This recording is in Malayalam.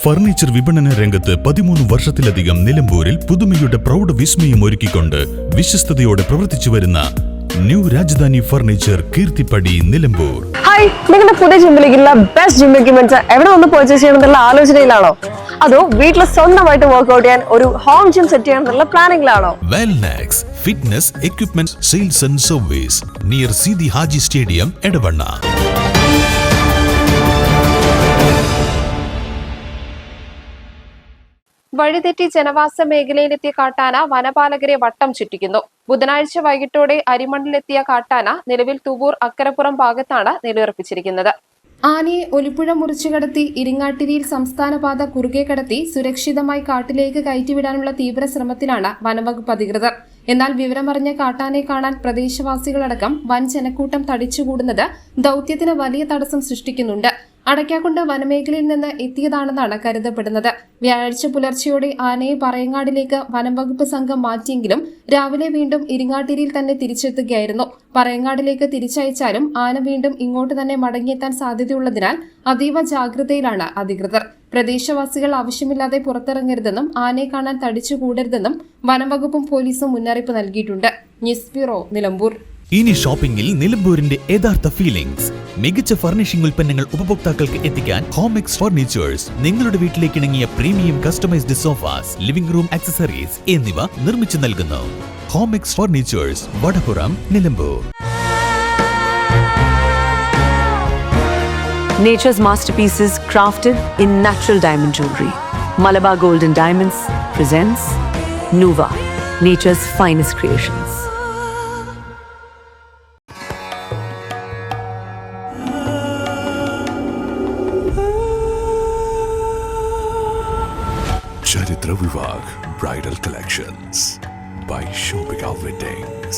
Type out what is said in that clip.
ഫർണിച്ചർ വിപണന രംഗത്ത് 13 വർഷത്തിലധികം നിലമ്പൂരിൽ പുതുമയുടെ പ്രൗഢ വിസ്മയം ഒരുക്കിക്കൊണ്ട് വിശ്വസ്തയോടെ പ്രവർത്തിച്ചു വരുന്ന new Rajdhani furniture Keerthippadi Nilambur. Hi, നിങ്ങളുടെ പുതിയ ജിമ്മിലേക്കുള്ള ബെസ്റ്റ് ജിം എക്യുപ്മെന്റ്സ് എവിടെ വന്ന് പർച്ചേസ് ചെയ്യണമെന്നുള്ള ആലോചനയിലാണോ? അതോ വീട്ടിൽ സ്വന്തമായിട്ട് വർക്ക്ഔട്ട് ചെയ്യാൻ ഒരു ഹോം ജിം സെറ്റ് ചെയ്യാനുള്ള പ്ലാനിംഗിലാണോ? Wellnex fitness equipment sales and service near Sidi Haji stadium Edavanna. വഴിതെറ്റി ജനവാസ മേഖലയിലെത്തിയ കാട്ടാന വനപാലകരെ വട്ടം ചുറ്റിക്കുന്നു. ബുധനാഴ്ച വൈകിട്ടോടെ അരിമണ്ണിലെത്തിയ കാട്ടാന നിലവിൽ തുവൂർ അക്കരപ്പുറം ഭാഗത്താണ് നിലയുറപ്പിച്ചിരിക്കുന്നത്. ആനയെ ഒലിപ്പുഴ മുറിച്ചു കടത്തി ഇരിങ്ങാട്ടിരിയിൽ സംസ്ഥാനപാത കുറുകെ കടത്തി സുരക്ഷിതമായി കാട്ടിലേക്ക് കയറ്റിവിടാനുള്ള തീവ്ര ശ്രമത്തിലാണ് വനംവകുപ്പ് അധികൃതർ. എന്നാൽ വിവരമറിഞ്ഞ കാട്ടാനെ കാണാൻ പ്രദേശവാസികളടക്കം വൻ ജനക്കൂട്ടം തടിച്ചുകൂടുന്നത് ദൌത്യത്തിന് വലിയ തടസ്സം സൃഷ്ടിക്കുന്നുണ്ട്. അടയ്ക്കാക്കുണ്ട് വനമേഖലയിൽ നിന്ന് എത്തിയതാണെന്നാണ് കരുതപ്പെടുന്നത്. വ്യാഴാഴ്ച പുലർച്ചെയോടെ ആനയെ പറയങ്ങാടിലേക്ക് വനംവകുപ്പ് സംഘം മാറ്റിയെങ്കിലും രാവിലെ വീണ്ടും ഇരിങ്ങാട്ടിരിയിൽ തന്നെ തിരിച്ചെത്തുകയായിരുന്നു. പറയങ്ങാടിലേക്ക് തിരിച്ചയച്ചാലും ആന വീണ്ടും ഇങ്ങോട്ട് തന്നെ മടങ്ങിയെത്താൻ സാധ്യതയുള്ളതിനാൽ അതീവ ജാഗ്രതയിലാണ് അധികൃതർ. പ്രദേശവാസികൾ ആവശ്യമില്ലാതെ പുറത്തിറങ്ങരുതെന്നും ആനയെ കാണാൻ തടിച്ചുകൂടരുതെന്നും വനംവകുപ്പും പോലീസും മുന്നറിയിപ്പ് നൽകിയിട്ടുണ്ട്. News bureau, Nilambur. ഇനി ഷോപ്പിംഗിൽ നിലമ്പൂരിന്റെ യഥാർത്ഥ ഫീലിംഗ്സ്. മികച്ച ഫർണിഷിംഗ് ഉൽപ്പന്നങ്ങൾ ഉപഭോക്താക്കൾക്ക് എത്തിക്കാൻ ഹോമെക്സ് ഫർണിച്ചേഴ്സ് നിങ്ങളുടെ വീട്ടിലേക്ക് ഇണങ്ങിയ premium customised sofas, living room accessories എന്നിവ നിർമ്മിച്ചു നൽകുന്നു. Homex furnitures, Vadapuram, Nilambur. Nature's masterpieces crafted in natural diamond jewelry. Malabar Gold and Diamonds presents Nuva, nature's finest creations. Charitra Vivag Bridal Collections by Shobhika Weddings.